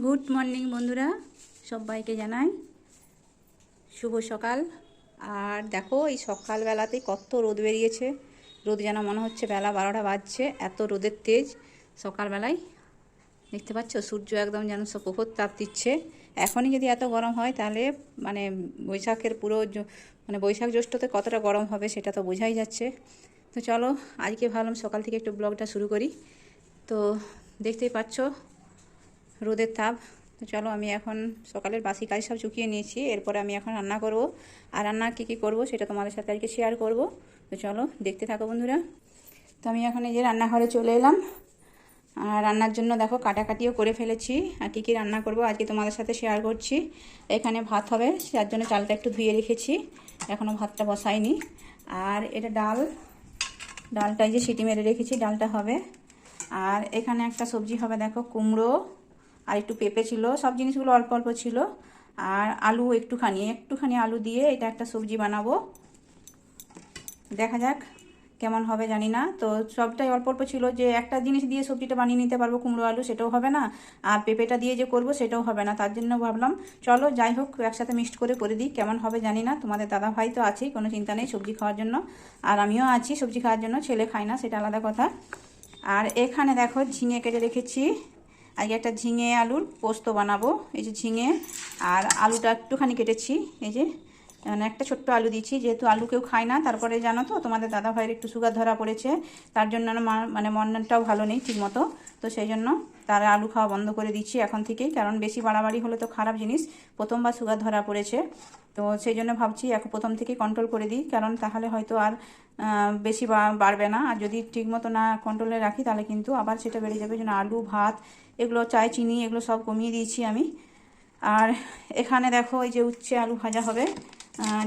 Good morning বন্ধুরা, সবাইকে জানাই শুভ সকাল। আর দেখো এই সকালবেলাতে কত রোদ বেরিয়েছে। রোদ যেন মনে হচ্ছে বেলা 12টা বাজছে, এত রোদের তেজ সকালবেলায়। দেখতে পাচ্ছ সূর্য একদম যেন প্রখর তাপ দিচ্ছে। এখনই যদি এত গরম হয় তাহলে মানে বৈশাখের পুরো মানে বৈশাখ জ্যৈষ্ঠতে কতটা গরম হবে সেটা তো বোঝাই যাচ্ছে। তো চলো আজকে ভাবলাম সকাল থেকে একটু ব্লগটা শুরু করি। তো দেখতেই পাচ্ছ রোদের তাপ। তো চলো আমি এখন সকালের বাসি কাজ সব চুকিয়ে নিয়েছি, এরপরে আমি এখন রান্না করব। আর রান্না কী করব সেটা তোমাদের সাথে আজকে শেয়ার করব। তো চলো দেখতে থাকো বন্ধুরা। তো আমি এখন এই যে রান্নাঘরে চলে এলাম। আর রান্নার জন্য দেখো কাটাকাটিও করে ফেলেছি। আর কী কী রান্না করব আজকে তোমাদের সাথে শেয়ার করছি। এখানে ভাত হবে, যার জন্য চালটা একটু ধুয়ে রেখেছি, এখনও ভাতটা বসাইনি। আর এটা ডালটা এই যে সিটি মেরে রেখেছি, ডালটা হবে। আর এখানে একটা সবজি হবে, দেখো কুমড়ো আর একটু পেঁপে ছিল, সব জিনিসগুলো অল্প অল্প ছিল। আর আলু একটুখানি আলু দিয়ে এটা একটা সবজি বানাবো। দেখা যাক কেমন হবে জানি না। তো সবটাই অল্প অল্প ছিল, যে একটা জিনিস দিয়ে সবজিটা বানিয়ে নিতে পারবো কুমড়ো আলু সেটাও হবে না, আর পেঁপেটা দিয়ে যে করব সেটাও হবে না। তার জন্য ভাবলাম চলো যাই হোক একসাথে মিক্সড করে দিই। কেমন হবে জানি না। তোমাদের দাদা ভাই তো আছেই, কোনো চিন্তা নেই সবজি খাওয়ার জন্য, আর আমিও আছি সবজি খাওয়ার জন্য। ছেলে খায় না সেটা আলাদা কথা। আর এখানে দেখো ঝিঙে কেটে রেখেছি, আজকে একটা ঝিঙে আলুর পোস্ত বানাবো। এই যে ঝিঙে আর আলুটা একটুখানি কেটেছি, এই যে মানে একটা ছোট্ট আলু দিচ্ছি, যেহেতু আলু কেউ খায় না। তারপরে জানো তো তোমাদের দাদা ভাইয়ের একটু সুগার ধরা পড়েছে, তার জন্য মানে মনটাও ভালো নেই ঠিক মতো। তো সেই জন্য তারা আলু খাওয়া বন্ধ করে দিচ্ছি এখন থেকেই, কারণ বেশি বাড়াবাড়ি হলে তো খারাপ জিনিস। প্রথমবার সুগার ধরা পড়েছে, তো সেই জন্য ভাবছি এখন প্রথম থেকেই কন্ট্রোল করে দিই, কারণ তাহলে হয়তো আর বেশি বাড়বে না। আর যদি ঠিকমতো না কন্ট্রোলে রাখি তাহলে কিন্তু আবার সেটা বেড়ে যাবে। যেন আলু ভাত এগুলো চাই চিনি এগুলো সব কমিয়ে দিয়েছি আমি। আর এখানে দেখো এই যে উচ্ছে আলু ভাজা হবে।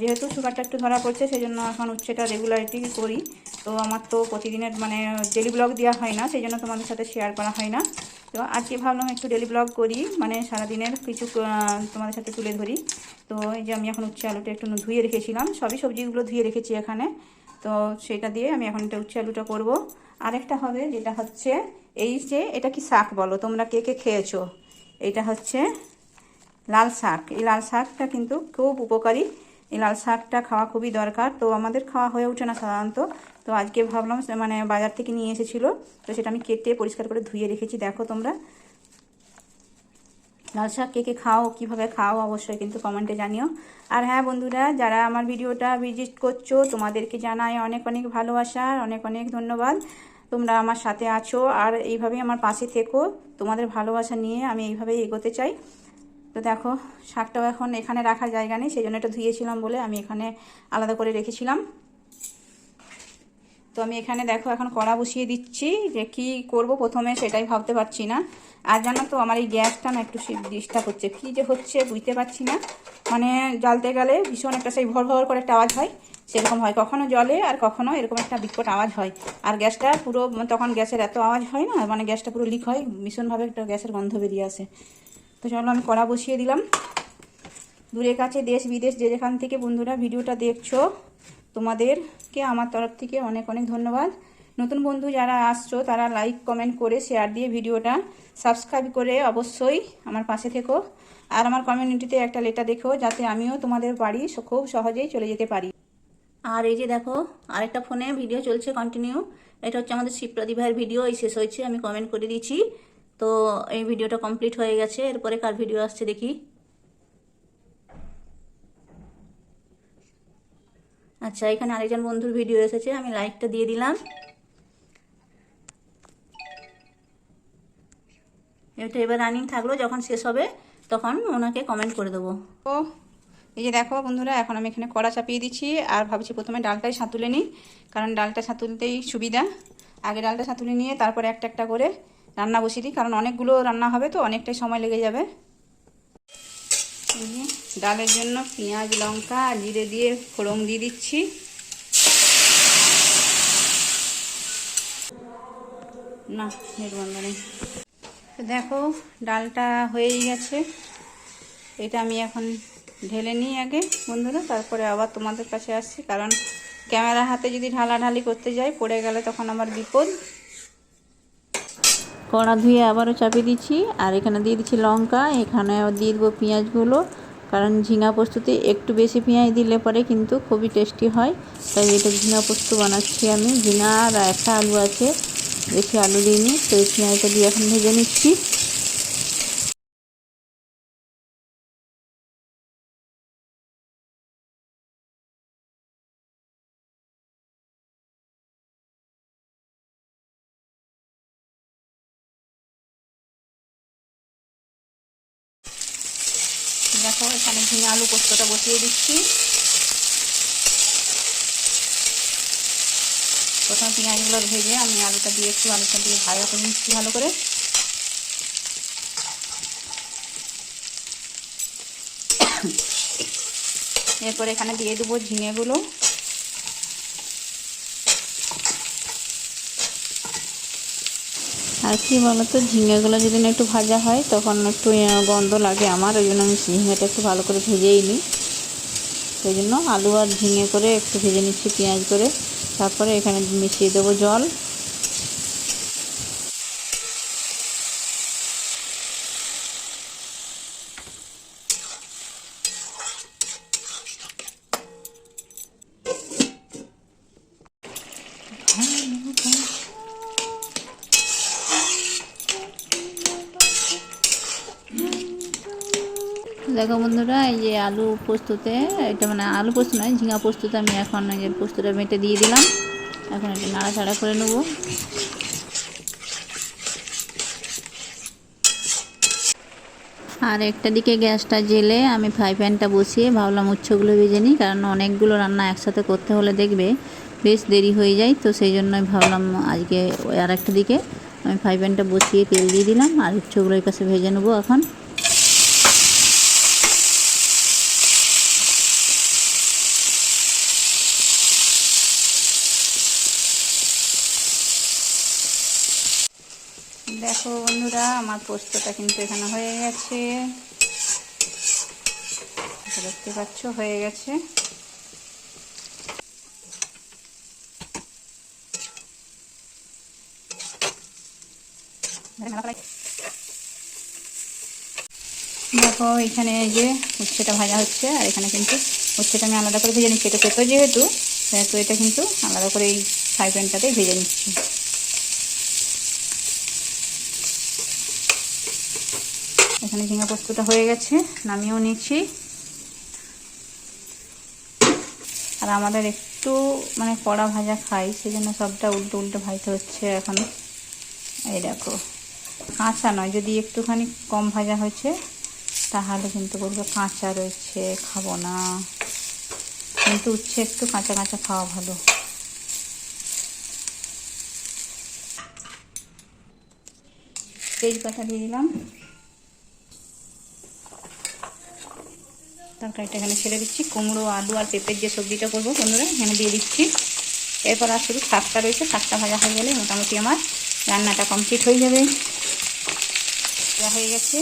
যেহেতু সুগারটা একটু ধরা পড়ছে সেই জন্য এখন উচ্ছেটা রেগুলারিটি করি। তো আমার তো প্রতিদিনের মানে ডেলি ব্লগ দেওয়া হয় না, সেই জন্য তোমাদের সাথে শেয়ার করা হয় না। তো আজকে ভাবলাম একটু ডেলি ব্লগ করি, মানে সারাদিনের কিছু তোমাদের সাথে তুলে ধরি। তো এই যে আমি এখন উচ্ছে আলুটা একটু ধুয়ে রেখেছিলাম, সবই সবজিগুলো ধুয়ে রেখেছি এখানে। তো সেটা দিয়ে আমি এখন এটা উচ্ছে আলুটা করব। আরেকটা হবে যেটা হচ্ছে এই যে এটা কি শাক বলো তোমরা, কে কে খেয়েছো? এটা হচ্ছে লাল শাক। এই লাল শাকটা কিন্তু খুব উপকারী, এই লাল শাকটা খাওয়া খুবই দরকার। তো আমাদের খাওয়া হয়ে ওঠে না সাধারণত। তো আজকে ভাবলাম মানে বাজার থেকে নিয়ে এসেছিলো, তো সেটা আমি কেটে পরিষ্কার করে ধুয়ে রেখেছি। দেখো তোমরা লাল শাক কে কে খাও, কীভাবে খাও অবশ্যই কিন্তু কমেন্টে জানিও। আর হ্যাঁ বন্ধুরা, যারা আমার ভিডিওটা ভিজিট করছো তোমাদেরকে জানাই অনেক অনেক ভালোবাসা, অনেক অনেক ধন্যবাদ। তোমরা আমার সাথে আছো আর এইভাবেই আমার পাশে থেকো। তোমাদের ভালোবাসা নিয়ে আমি এইভাবেই এগোতে চাই। তো দেখো শাকটাও এখন এখানে রাখার জায়গা নেই, সেই জন্য এটা ধুয়েছিলাম বলে আমি এখানে আলাদা করে রেখেছিলাম। তো আমি এখানে দেখো এখন কড়া বসিয়ে দিচ্ছি, যে কি করব প্রথমে সেটাই ভাবতে পারছি না। আর জানো তো আমার এই গ্যাসটা না একটু ডিস্টার্ব হচ্ছে, কী যে হচ্ছে বুঝতে পারছি না। মানে জ্বালতে গেলে ভীষণ একটা সেই ভর ভর করে একটা আওয়াজ হয়, সেরকম হয়। কখনো জলে আর কখনো এরকম একটা বিকট আওয়াজ হয়। আর গ্যাসটা পুরো তখন গ্যাসের এত আওয়াজ হয় না, মানে গ্যাসটা পুরো লিক হয়, ভীষণভাবে একটা গ্যাসের গন্ধ বেরিয়ে আসে। তো চলো আমি কড়া বসিয়ে দিলাম। দূরে কাছে দেশ বিদেশ যে যেখান থেকে বন্ধুরা ভিডিওটা দেখছো তোমাদেরকে আমার তরফ থেকে অনেক অনেক ধন্যবাদ। নতুন বন্ধু যারা আসছো তারা লাইক কমেন্ট করে শেয়ার দিয়ে ভিডিওটা সাবস্ক্রাইব করে অবশ্যই আমার পাশে থেকো। আর আমার কমিউনিটিতে একটা লেটার দেখো, যাতে আমিও তোমাদের বাড়ি খুব সহজেই চলে যেতে পারি। আর এই যে দেখো আরেকটা ফোনে ভিডিও চলছে কন্টিনিউ, এটা হচ্ছে আমাদের শিবপ্রদীপ ভাইয়ের ভিডিও, এই শেষ হয়েছে, আমি কমেন্ট করে দিয়েছি। তো এই ভিডিওটা কমপ্লিট হয়ে গেছে, এরপরে কার ভিডিও আসছে দেখি। আচ্ছা এখানে আরেকজন বন্ধুর ভিডিও এসেছে, আমি লাইকটা দিয়ে দিলাম। এটা এবার রানিং থাকলো, যখন শেষ হবে তখন ওনাকে কমেন্ট করে দেবো। ও এই যে দেখো বন্ধুরা এখন আমি এখানে কড়া চাপিয়ে দিচ্ছি। আর ভাবছি প্রথমে ডালটাই সাঁতুলে নিই, কারণ ডালটা সাঁতুলতেই সুবিধা। আগে ডালটা সাঁতুলে নিয়ে তারপরে একটা একটা করে রান্না বসিয়ে দিই, কারণ অনেকগুলো রান্না হবে তো অনেকটাই সময় লেগে যাবে। ডালের জন্য পেঁয়াজ লঙ্কা জিরে দিয়ে ফোড়ন দিয়ে দিচ্ছি। না নেট বন্ধ নেই। তো দেখো ডালটা হয়েই গেছে, এটা আমি এখন ঢেলে নিই আগে বন্ধুরা, তারপরে আবার তোমাদের কাছে আসছি, কারণ ক্যামেরা হাতে যদি ঢালাঢালি করতে যাই পড়ে গেলে তখন আমার বিপদ। কড়া ধুয়ে আবারও চাপিয়ে দিচ্ছি। আর এখানে দিয়ে দিচ্ছি লঙ্কা, এখানে দিয়ে দেবো পেঁয়াজগুলো, কারণ ঝিঙা পোস্ততে একটু বেশি পেঁয়াজ দিলে পরে কিন্তু খুবই টেস্টি হয়। তাই এটা ঝিঙা পোস্ত বানাচ্ছি আমি। ঝিঙা আর একটা আলু আছে, বেশি আলু দিইনি। তো এই পেঁয়াজটা দিয়ে এখন ভেজে নিচ্ছি। দেখো এখানে ঝিঙে আলু পোস্তটা বসিয়ে দিচ্ছি। প্রথমে পেঁয়াজগুলো ভেজে আমি আলুটা দিয়ে ভাজা করে নিচ্ছি ভালো করে। এরপর এখানে দিয়ে দেবো ঝিঙেগুলো। আর কি বলতো, ঝিঙেগুলো যদি না একটু ভাজা হয় তখন একটু গন্ধ লাগে আমার, ওই জন্য আমি ঝিঙেটা একটু ভালো করে ভেজেই নিই। সেই জন্য আলু আর ঝিঙে করে একটু ভেজে নিচ্ছি পেঁয়াজ করে। তারপরে এখানে মিশিয়ে দেবো জল। দেখো বন্ধুরা, এই যে আলু পোস্ততে, এটা মানে আলু পোস্ত নয়, ঝিঙা পোস্ততে আমি এখন এই যে পোস্তটা বেটে দিয়ে দিলাম। এখন এটা নাড়াচাড়া করে নেবো। আর একটা দিকে গ্যাসটা জেলে আমি ফ্রাই প্যানটা বসিয়ে ভাবলাম উচ্ছেগুলো ভেজে নিই, কারণ অনেকগুলো রান্না একসাথে করতে হলে দেখবে বেশ দেরি হয়ে যায়। তো সেই জন্যই ভাবলাম আজকে আর একটা দিকে আমি ফ্রাই প্যানটা বসিয়ে তেল দিয়ে দিলাম, আর উচ্ছেগুলো এই পাশে ভেজে নেবো এখন। দেখো বন্ধুরা, আমার পোস্তটা কিন্তু এখানে হয়ে গেছে, দেখতে পাচ্ছ হয়ে গেছে। দেখো এখানে এই যে উচ্ছেটা ভাজা হচ্ছে, আর এখানে কিন্তু উচ্ছেটা আমি আলাদা করে ভেজে নিচ্ছি। এটা তেতো যেহেতু, সেহেতু এটা কিন্তু আলাদা করে এই ফ্রাই প্যানটাতেই ভেজে নিচ্ছি। এখানে ঝিঙা পোস্তটা হয়ে গেছে, নামিয়েও নিচ্ছি। আর আমাদের একটু মানে কড়া ভাজা খাই, সেই জন্য সবটা উল্টো উল্টো ভাজতে হচ্ছে এখন। এই দেখো, কাঁচা নয়, যদি একটুখানি কম ভাজা হয়েছে তাহলে কিন্তু বলবো কাঁচা রয়েছে, খাবো না। কিন্তু উচ্ছে একটু কাঁচা কাঁচা খাওয়া ভালো। তেজপাতা দিয়ে দিলাম, তরকারিটা এখানে ছেড়ে দিচ্ছি। কুমড়ো আলু আর পেঁপের যে সবজিটা করবো বন্ধুরা এখানে দিয়ে দিচ্ছি। এরপর আর শুধু শাকটা রয়েছে, শাকটা ভাজা হয়ে গেলে মোটামুটি আমার রান্নাটা কমপ্লিট হয়ে যাবে। ভাজা হয়ে গেছে,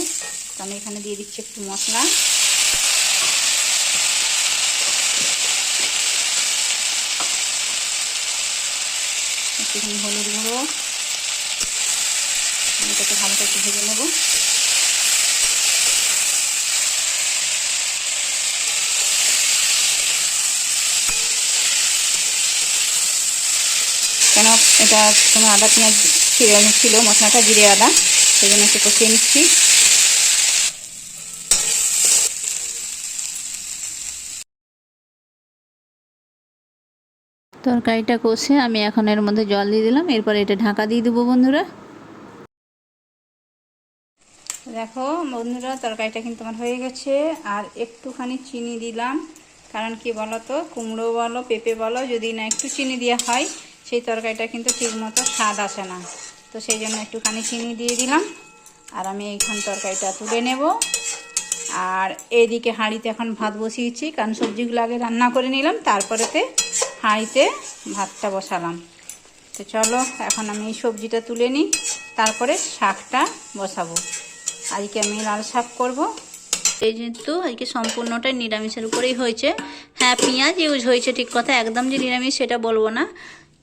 তো আমি এখানে দিয়ে দিচ্ছি একটু মশলা। একটুখানি হলুদ গুঁড়ো, এটাকে ভালো করে ভেজে নেব। কেন এটা তোমার আদা পেঁয়াজ ছিল মশলাটা, জিরে আদা, সেই জন্য একটু কষিয়ে নিচ্ছি। তরকারিটা কষে আমি এখন এর মধ্যে জল দিয়ে দিলাম। এরপর এটা ঢাকা দিয়ে দেবো বন্ধুরা। দেখো বন্ধুরা, তরকারিটা কিন্তু আমার হয়ে গেছে। আর একটুখানি চিনি দিলাম, কারণ কি বলো তো, কুমড়ো বলো পেঁপে বলো, যদি না একটু চিনি দেওয়া হয় সেই তরকারিটা কিন্তু ঠিকমতো স্বাদ আসে না। তো সেই জন্য একটুখানি চিনি দিয়ে দিলাম। আর আমি এইখান তরকারিটা তুলে নেব। আর এইদিকে হাঁড়িতে এখন ভাত বসিয়েছি, কারণ সবজিগুলো আগে রান্না করে নিলাম, তারপরেতে হাঁড়িতে ভাতটা বসালাম। তো চলো এখন আমি এই সবজিটা তুলে নিই, তারপরে শাকটা বসাবো। আজকে আমি লাল শাক করব। এই যেহেতু আজকে সম্পূর্ণটাই নিরামিষের উপরেই হয়েছে। হ্যাঁ, পেঁয়াজ ইউজ হয়েছে ঠিক কথা, একদম যে নিরামিষ সেটা বলবো না,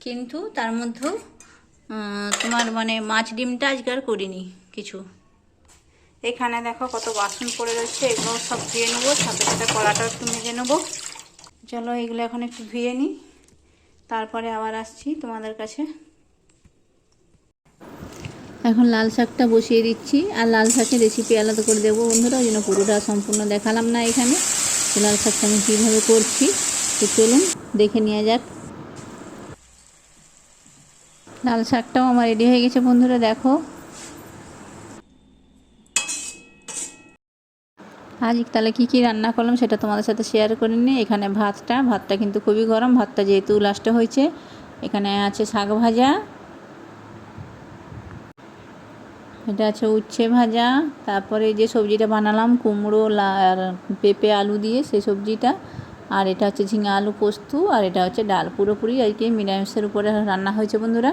কিন্তু তার মধ্যেও তোমার মানে মাছ ডিমটা আজকে আর করিনি কিছু। এখানে দেখো কত বাসন পড়ে রয়েছে, এগুলো সব ধুয়ে নেবো, সাথে সাথে কড়াটাও একটু মেজে নেবো। চলো এগুলো এখন একটু ধুয়ে নিই, তারপরে আবার আসছি তোমাদের কাছে। এখন লাল শাকটা বসিয়ে দিচ্ছি, আর লাল শাকের রেসিপি আলাদা করে দেবো বন্ধুরা, ওই জন্য পুরোটা সম্পূর্ণ দেখালাম না এখানে। তো লাল শাকটা আমি কীভাবে করছি তো চলুন দেখে নেওয়া যাক। লাল শাকটাও আমার রেডি হয়ে গেছে বন্ধুরা, দেখো। আজ তাহলে কী কী রান্না করলাম সেটা তোমাদের সাথে শেয়ার করে নিই। এখানে ভাতটা কিন্তু খুবই গরম, ভাতটা যেহেতু লাস্টে হয়েছে। এখানে আছে শাক ভাজা, এটা আছে উচ্ছে ভাজা, তারপরে যে সবজিটা বানালাম কুমড়ো আর পেঁপে আলু দিয়ে সেই সবজিটা, আর এটা হচ্ছে ঝিঙা আলু পোস্ত, আর এটা হচ্ছে ডাল। পুরোপুরি আর কি নিরামিষের উপরে রান্না হয়েছে বন্ধুরা।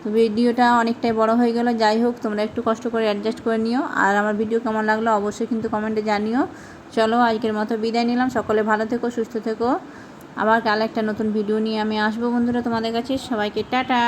তো ভিডিওটা অনেকটাই বড় হয়ে গেল, যাই হোক তোমরা একটু কষ্ট করে অ্যাডজাস্ট করে নিও। আর আমার ভিডিও কেমন লাগলো অবশ্যই কিন্তু কমেন্টে জানিও। চলো আজকের মতো বিদায় নিলাম, সকলে ভালো থেকো, সুস্থ থেকো। আবার কাল একটা নতুন ভিডিও নিয়ে আমি আসবো বন্ধুরা তোমাদের কাছে। সবাইকে টাটা।